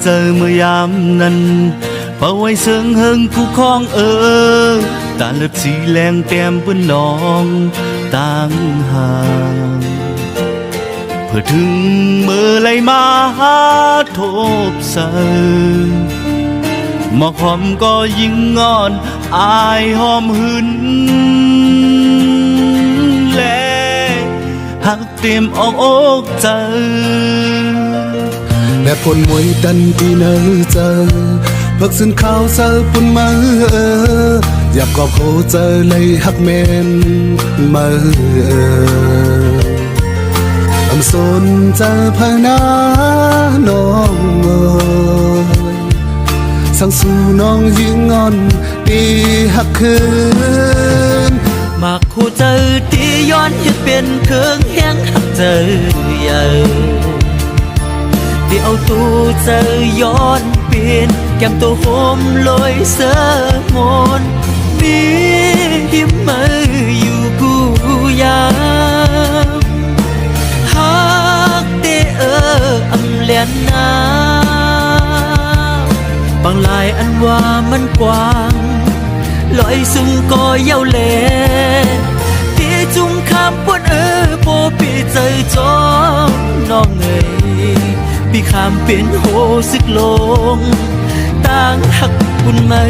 เจอเมื่อยามนั้นเป่าไว้เสิงเฮิงคู่คองตาเลือดสีแรงแต้มเปื้อนนองต่างห่างเพื่อถึงเมื่อไรมาหาทบเสิหมอกหอมก็ยิ่งงอนอายหอมหึนและหักเต็มอกใจแม่พลมวยตันที่เนอเจอพักสินข้าวเซอปุ่นมาอยากกอบโคเจอเลยหักเมนมาอำสนเจอพานาน้องสั่งสู่น้องยิงงอนตีหักคืนมากคู่เจอที่ย้อนยึดเป็นเครื่องแห้งหักเจอใหญ่ที่เอาตู้เจอย้อนเปลี่ยนแก้มตัวโหมลอยเสือมนมีหิมมาอยู่กูยามหักเตอำเลียนนาบางลายอันว่ามันกว้างลอยสูงก็เย้าแลที่จุงคำปวดโปปีใจจอมน้องเอ๋ยพี่คำเป็นโหสึกลงต่างหักบุญมา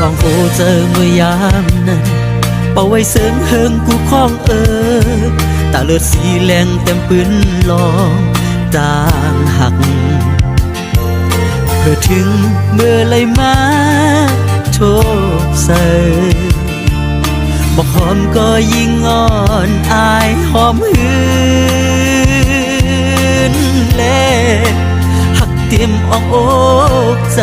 ห้องโอเจอเมื่อยามนั้นเป่าไว้เสิงเฮิงกูคล้องตาเลือดสีแรงเต็มปืนลองต่างหักเพื่อถึงเมื่อไรมาโทษเสิบอกหอมก็ยิ่งอ่อนอายหอมหืนเล่หักเต็มอกใจ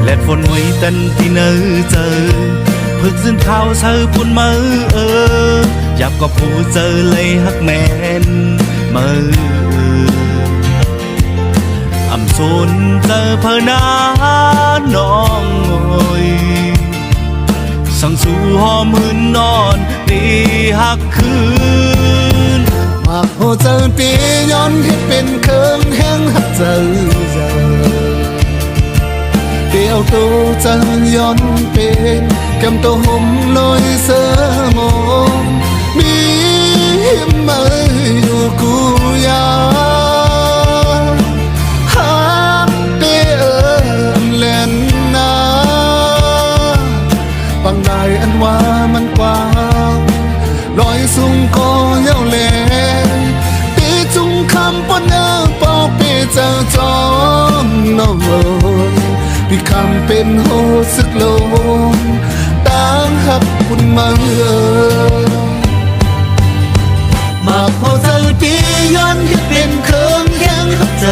แลดฝนไว้ตันที่เนอเจอเพิกซึ่งข้าวเซอปุ่นมืออยากก็ผู้เจอเลยหักแมนมืออำสนเจอเพอนาน้องโอยสั่งสู่หอมหืนนอนตีหักคืนมากโหเจอปีย้อนให้เป็นเครื่องแห้งหักเจอเดียวตัวจะย้อนเป็นแก้มตัวห่มลอยเสือมองมีหิมมาอยู่กูยาหักเดียเล่นนาบางได้อันว่ามันกว้างลอยสูงก็เย้าเล่ตีจุงคำปนปอกปีเจอจอมน้องพี่คำเป็นโหสึกลมต่างหักคุณมามาพอเจอปีย้อนที่เป็นเครื่องแห้งหักใจ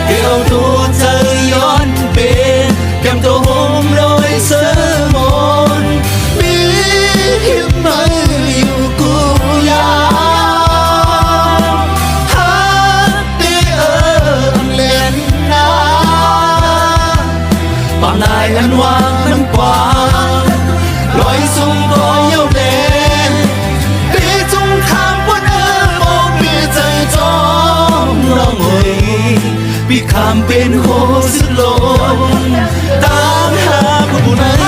เดียวตัวเจอย้อนเป็นแก้มตัวหอมลอยเสือมนมีหิมมาอยู่กูยาบางนายอันวางมันกว้างลอยสูงก็เย้าแดงตีจุงคำว่าโมปีใจจอมน้องเอ๋ยพี่คำเป็นโหสุดลมตามหาผู้นั้น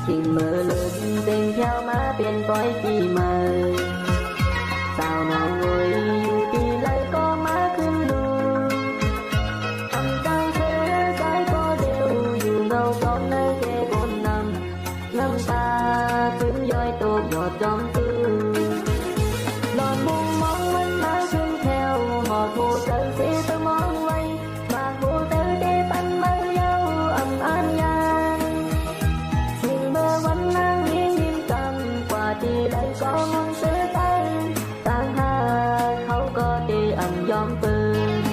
Tình mơ lớn tình theo má biển với kỳ mờ sao nào ngồi yêu thì lại có máขึ้นดูâm tăng thế cái có đềuอยู่เงาซ้อนในแค่บนน้ำตาถึงย้อยตกหยดจอมตื้อนอนมุมมองมันมาขึ้นแถวหอดหูเจอเสียตะมองไว้มาหูเจอได้ปันมาเย้าอ่ำอันยานสิ่งเมื่อวันนั่งยิ้มกันกว่าที่ได้ก็มองเสือตาต่างหากเขาก็ได้อ่ำยอมปืน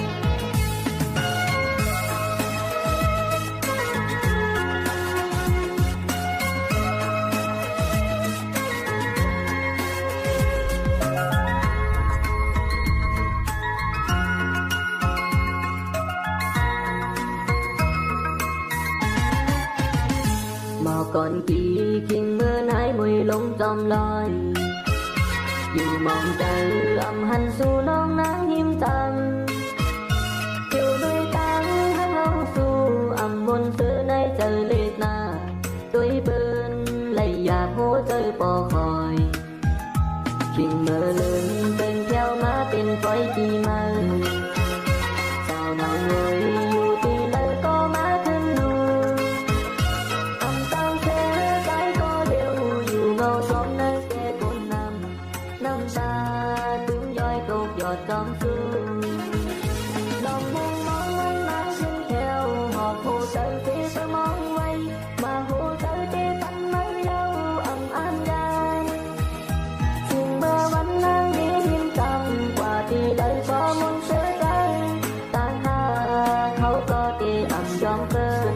mà còn khi khi mưa nái mùi lông trong loi dù mong trời âm hành su non nắng hiếm tầm chiều đôi tăng hăng hăng su âm môn xưa nay trời liệt na tôi bên lấy giặc hố chơi bỏ khỏi khi mưa lớn bên theo má bên phơi chi mơ sao nào người yêu thì lại có má thân nuôi giọt trong sương lòng muôn mong anh mãi xin theo họp hồ tới phía tôi mong quay mà hồ tới phía tánh mới đâu ấm an dài xin mơ vẫn đang đi hiên tâm qua thì đời có muốn sửa trái tan hạเขาก็ตีอ่ำยอมเกิน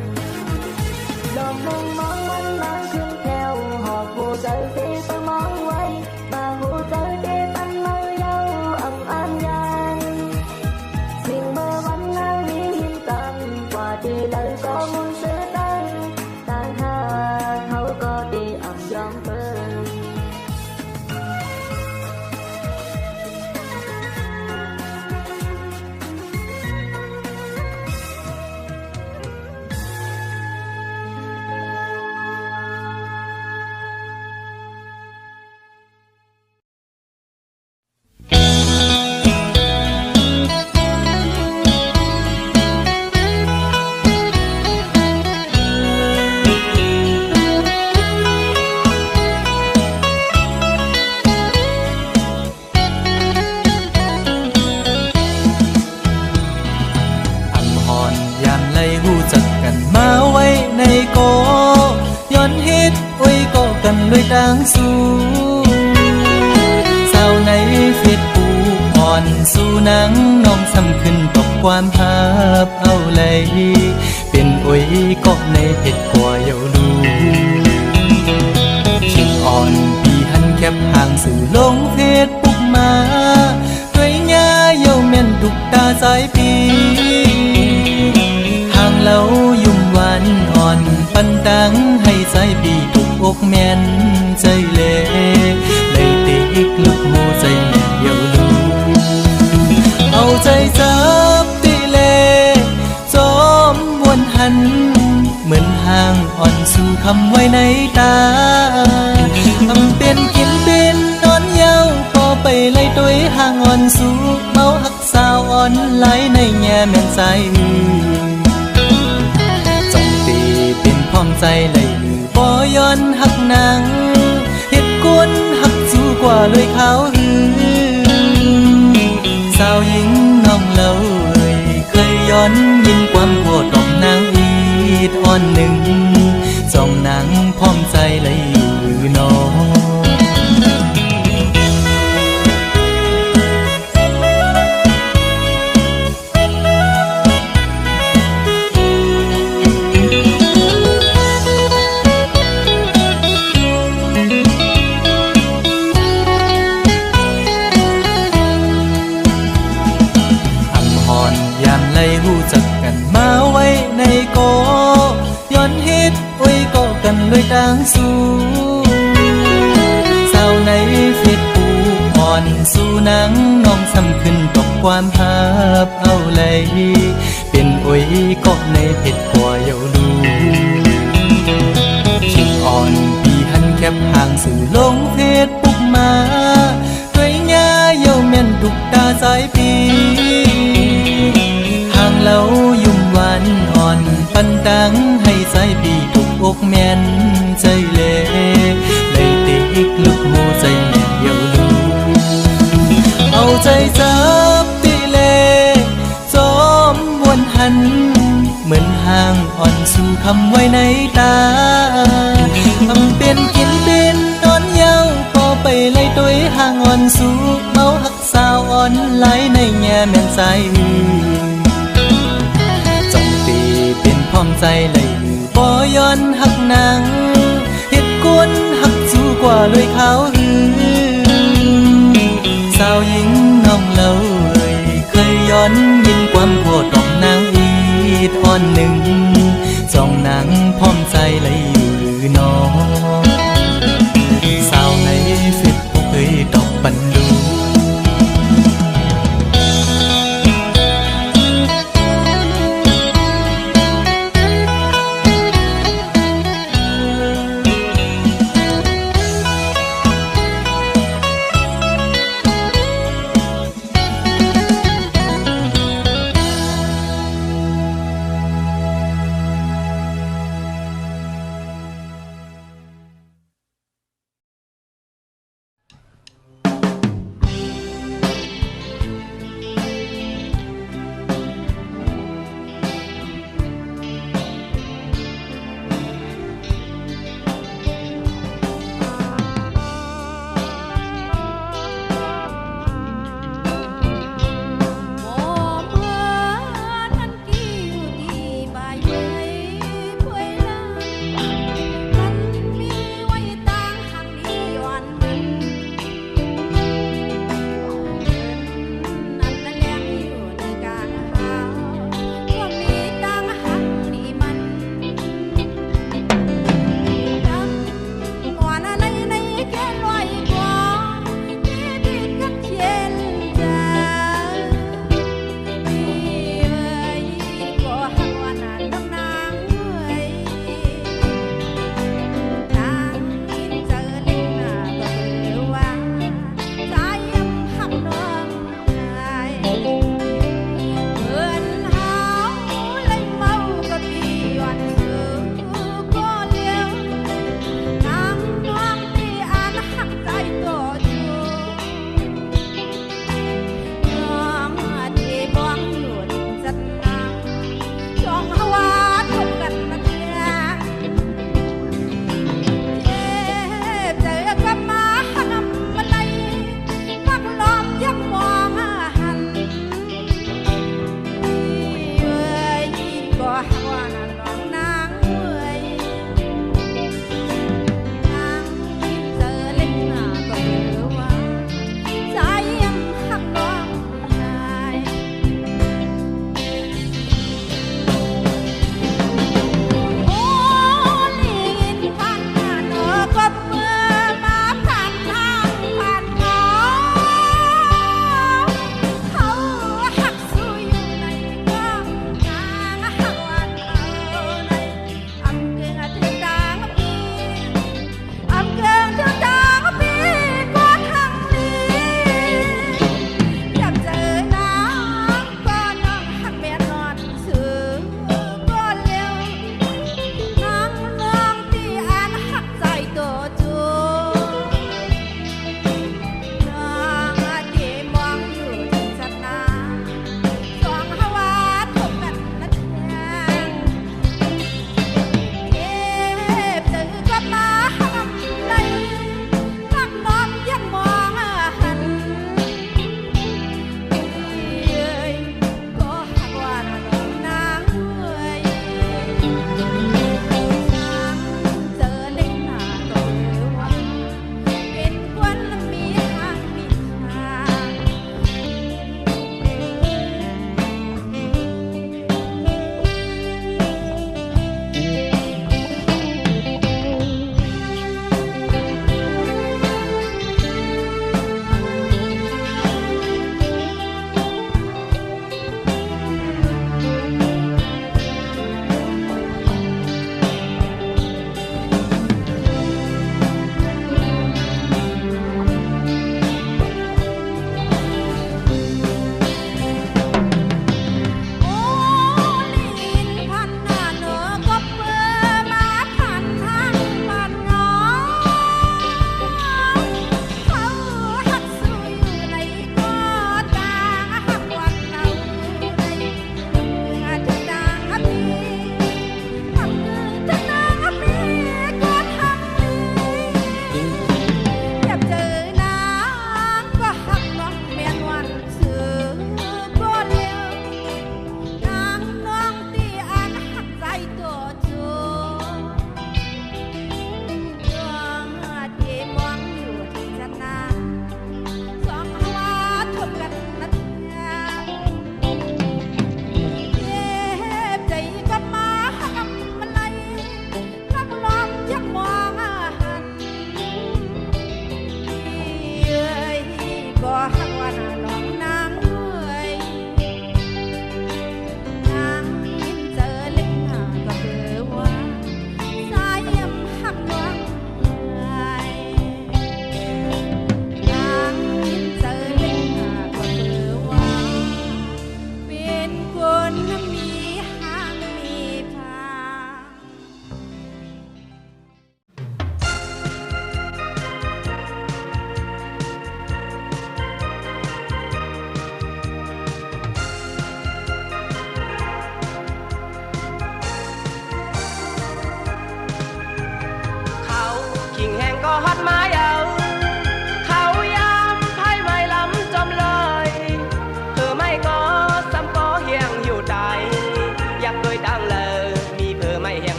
lòng muôn mong anh mãi xin theo họp hồ tới phía tôi mong quay mà hồ tới phía tánh mới đâu ấm an dàiสิ่งเมื่อวันนั่งยิ้มกันกว่าที่เลยก็มุนเสียใจต่างหากเขาก็ตีอ่ำยอมเกินด้วยดังสู้สาวในเฟซบุ๊กอ่อนสู้นางน้องซ้ำขึ้นตกความหับเอาเลยเป็นอ้ยก็ในเพชรกว่าเยาลูชิงอ่อนปีหันแคบห่างสู่ลงเฟซบุ๊กมาด้วยหญ้าเยาแม่นทุกตาสายปีห่างเล่ายุ่มหวานอ่อนปันดังให้สายปีทุกอกแม่นใจเล่เลยติกลุกโมใจแม่เยาลูเอาใจจับตีเล่จอมวนหันเหมือนห่างอ่อนสู่คำไว้ในตาทำเป็นกินเป็นนอนเยาพอไปไล่ตัวห่างอ่อนสู่เมาหักสาวอ่อนไหลในแง่แม่นใจจงตีเป็นพร้อมใจเลยบ่ย้อนหักนางเฮ็ดกวนหักสู้กว่าเลยเขาสาวหญิงน้องเล่าเคยย้อนยินความโกรธของนางอีดอ่อนหนึ่งจ้องนางพร้อมใจเลยอยู่น้องด้วยดังสู้สาวในเฟซบุ๊กอ่อนสู้นางน้องซ้ำขึ้นตกความหับเอาเลยเป็นอ้ยก็ในเพชรกว่าเยาลูชิงอ่อน บห่างสู่ลงเฟซปุ๊กมาด้วยยาเย้าแม่นทุกตาสายปีห่างเรายุ่มหวานอ่อนปันดังให้สายปีทุกอกแม่นใจเล่เลยติกลุกหูใจแม่นเดียวลูเอาใจจับตีเลจอมวนหันเหมือนห่างอ่อนสู่คำไว้ในตาทำเป็นกินเป็นนอนเย้าพอไปเลยตัวห่างอ่อนสู่เอาหักสาวอ่อนไหลในแง่แม่นใจจงตีเป็นพร้อมใจเลยบ่ย้อนหักนางเหตุกวนหักสู่กว่าเลยเขาสาวหญิงน้องเล่าเคยย้อนยินความโคตรของนางอีดอ่อนหนึ่งสองนางพร้อมใจเลยอยู่หรือน้องสาวในสิบพวกเคยตอกบันดู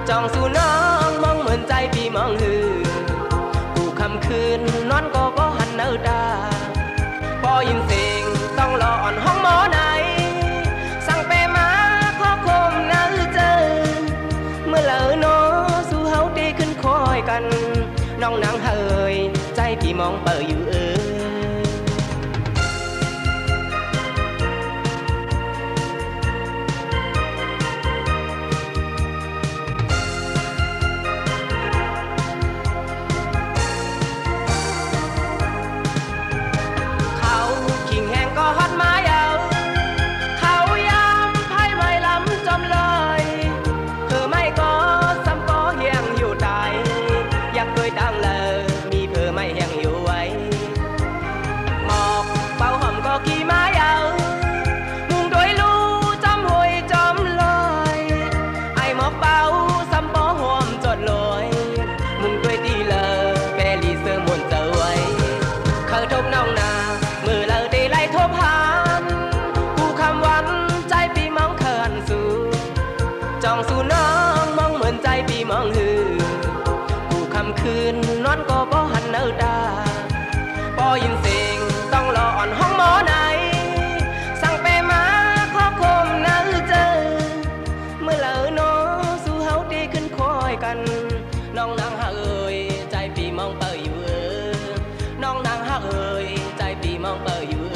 จองสู่น้องมองเหมือนใจพี่มองหือกูคำคืนนอนก็หันเนื้อตาพอยินเสียงต้องรออ่อนห้องหมอไหนสั่งไปมาขอคมเนื้อเจอเมื่อเลอโนสู่เฮาตีขึ้นคอยกันน้องนางเฮยใจพี่มองเปิดอยู่เขาขิงแห้งก็ฮอดไม้เอาเขายามไพ่ไม่ล้ำจอมเลยคือไม่ก็ซ้ำก็เฮียงอยู่ตายอยากเคยตั้งเลยมีเพื่อไม่เฮียงอยู่ไว้หมอกเป่าหอมก็กี่ไม้เอามุงด้วยลูจอมหวยจอมลอยไอหมอกเป่าซ้ำปอหอมจดลอยมุงด้วยตีเลยแปรีเสื้อมนเตอไว้เคยทบน้องนามือเลยตีไล่ทบหานกูคำวันใจปีมองเขินสู่จองสู่น้องมองเหมือนใจปีมองหือกูคำคืนนอนก็หันเนื้อตาพอยินเสียงต้องรออ่อนห้องหมอไหนสั่งไปมาขอคมเนื้อเจอเมื่อเลอโนสู่เฮาตีขึ้นคอยกันน้องนางเอ๋ยใจปีมองเปิดอยู่น้องนางเอ๋ยใจปีมองเปิดอยู่